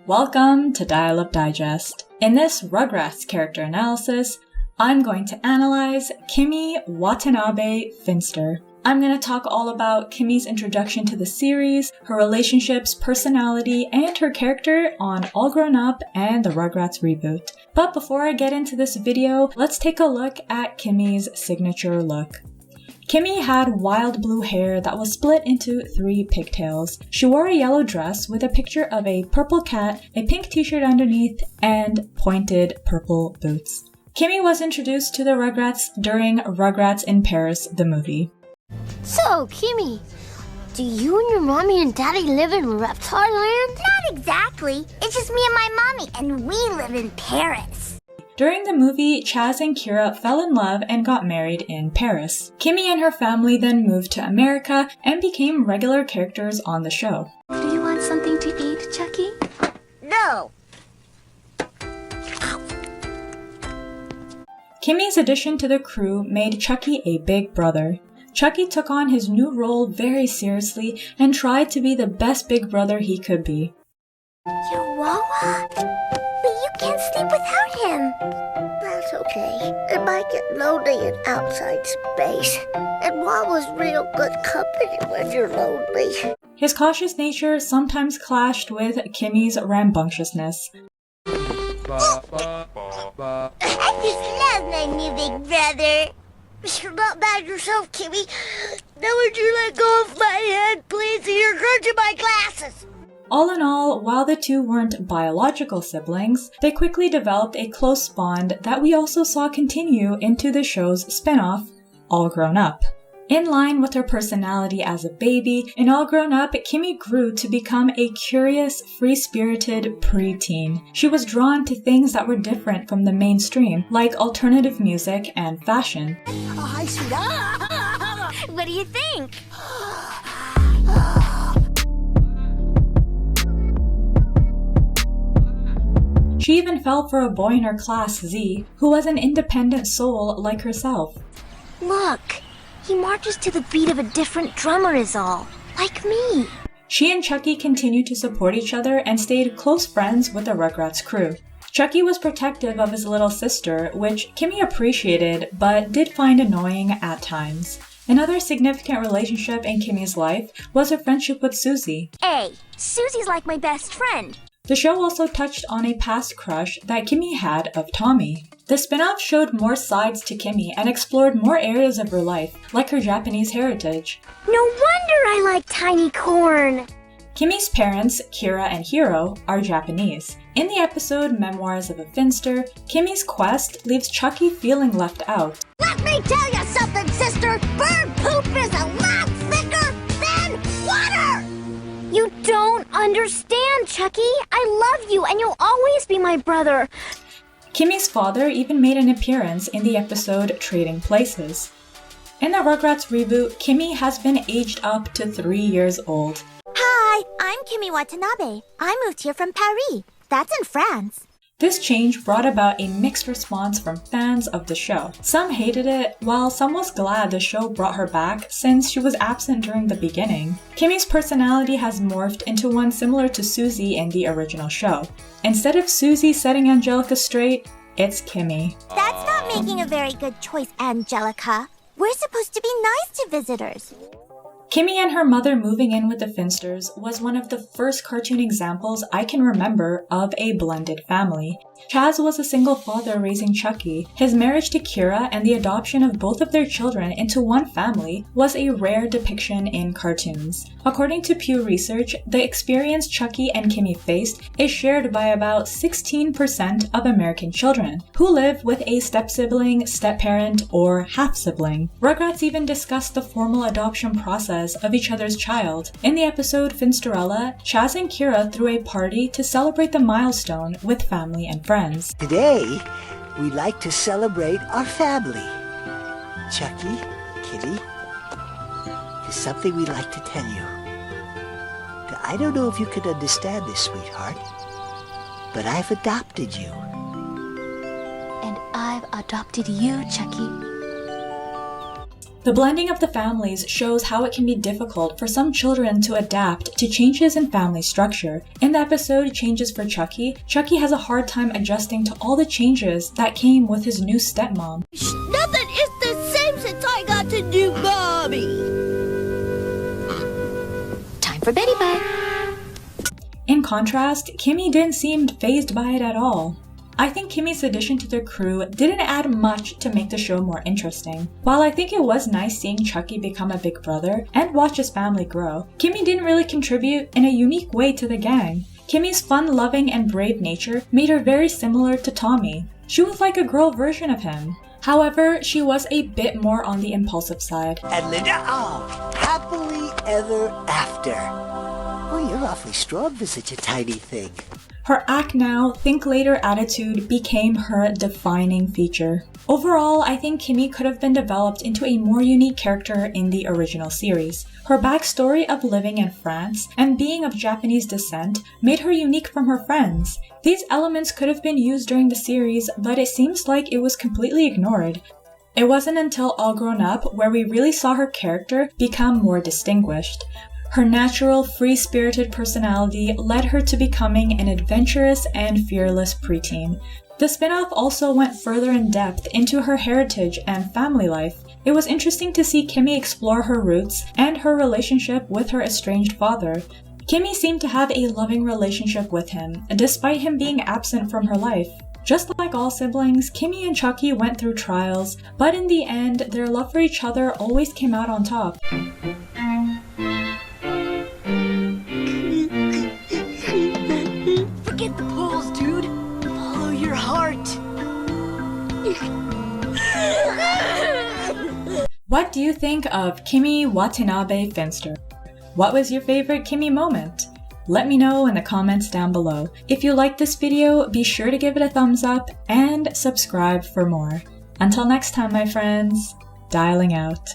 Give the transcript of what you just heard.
Welcome to Dialupdigest. In this Rugrats character analysis, I'm going to analyze Kimi Watanabe-Finster. I'm going to talk all about Kimi's introduction to the series, her relationships, personality, and her character on All Grown Up and the Rugrats reboot. But before I get into this video, let's take a look at Kimi's signature look. Kimi had wild blue hair that was split into 3 pigtails. She wore a yellow dress with a picture of a purple cat, a pink t-shirt underneath, and pointed purple boots. Kimi was introduced to the Rugrats during Rugrats in Paris, the movie. So, Kimi, do you and your mommy and daddy live in Reptile Land? Not exactly. It's just me and my mommy, and we live in Paris. During the movie, Chaz and Kira fell in love and got married in Paris. Kimi and her family then moved to America and became regular characters on the show. Do you want something to eat, Chucky? No. Kimi's addition to the crew made Chucky a big brother. Chucky took on his new role very seriously and tried to be the best big brother he could be. Chihuahua? But you can't sleep without him. That's okay. It might get lonely in outside space. And Wawa's real good company when you're lonely. His cautious nature sometimes clashed with Kimi's rambunctiousness. I just love my new big brother. You're not bad yourself, Kimi. Now would you let go of my hand, please? You're crunching my glasses. All in all, while the two weren't biological siblings, they quickly developed a close bond that we also saw continue into the show's spin-off, All Grown Up. In line with her personality as a baby, in All Grown Up, Kimi grew to become a curious, free-spirited preteen. She was drawn to things that were different from the mainstream, like alternative music and fashion. Oh, hi, sweetheart. What do you think? She even fell for a boy in her class, Z, who was an independent soul like herself. Look, he marches to the beat of a different drummer is all, like me. She and Chucky continued to support each other and stayed close friends with the Rugrats crew. Chucky was protective of his little sister, which Kimi appreciated but did find annoying at times. Another significant relationship in Kimi's life was her friendship with Susie. Hey, Susie's like my best friend. The show also touched on a past crush that Kimi had of Tommy. The spin-off showed more sides to Kimi and explored more areas of her life, like her Japanese heritage. No wonder I like tiny corn. Kimi's parents, Kira and Hiro, are Japanese. In the episode Memoirs of a Finster, Kimi's quest leaves Chucky feeling left out. Let me tell you something, sister. Bird poop is a lot thicker than water. You don't understand, Chucky. I love you and you'll always be my brother. Kimi's father even made an appearance in the episode Trading Places. In the Rugrats reboot, Kimi has been aged up to 3 years old. Hi, I'm Kimi Watanabe. I moved here from Paris. That's in France. This change brought about a mixed response from fans of the show. Some hated it, while some was glad the show brought her back since she was absent during the beginning. Kimi's personality has morphed into one similar to Susie in the original show. Instead of Susie setting Angelica straight, it's Kimi. That's not making a very good choice, Angelica. We're supposed to be nice to visitors. Kimi and her mother moving in with the Finsters was one of the first cartoon examples I can remember of a blended family. Chaz was a single father raising Chucky. His marriage to Kira and the adoption of both of their children into one family was a rare depiction in cartoons. According to Pew Research, the experience Chucky and Kimi faced is shared by about 16% of American children, who live with a step-sibling, step-parent, or half-sibling. Rugrats even discussed the formal adoption process of each other's child. In the episode Finsterella, Chaz and Kira threw a party to celebrate the milestone with family and friends. Today, we like to celebrate our family. Chucky, Kitty, there's something we'd like to tell you. I don't know if you can understand this, sweetheart, but I've adopted you. And I've adopted you, Chucky. The blending of the families shows how it can be difficult for some children to adapt to changes in family structure. In the episode Changes for Chucky, Chucky has a hard time adjusting to all the changes that came with his new stepmom. Nothing is the same since I got to do Mommy. Time for Betty Bye. In contrast, Kimi didn't seem fazed by it at all. I think Kimi's addition to the crew didn't add much to make the show more interesting. While I think it was nice seeing Chucky become a big brother and watch his family grow, Kimi didn't really contribute in a unique way to the gang. Kimi's fun-loving and brave nature made her very similar to Tommy. She was like a girl version of him. However, she was a bit more on the impulsive side. And Linda, happily ever after. Oh, you're awfully strong for such a tiny thing. Her act now, think later attitude became her defining feature. Overall, I think Kimi could have been developed into a more unique character in the original series. Her backstory of living in France and being of Japanese descent made her unique from her friends. These elements could have been used during the series, but it seems like it was completely ignored. It wasn't until All Grown Up where we really saw her character become more distinguished. Her natural, free-spirited personality led her to becoming an adventurous and fearless preteen. The spin-off also went further in depth into her heritage and family life. It was interesting to see Kimi explore her roots and her relationship with her estranged father. Kimi seemed to have a loving relationship with him, despite him being absent from her life. Just like all siblings, Kimi and Chucky went through trials, but in the end, their love for each other always came out on top. Forget the pools, dude. Follow your heart. What do you think of Kimi Watanabe-Finster? What was your favorite Kimi moment? Let me know in the comments down below. If you liked this video, be sure to give it a thumbs up and subscribe for more. Until next time, my friends, dialing out.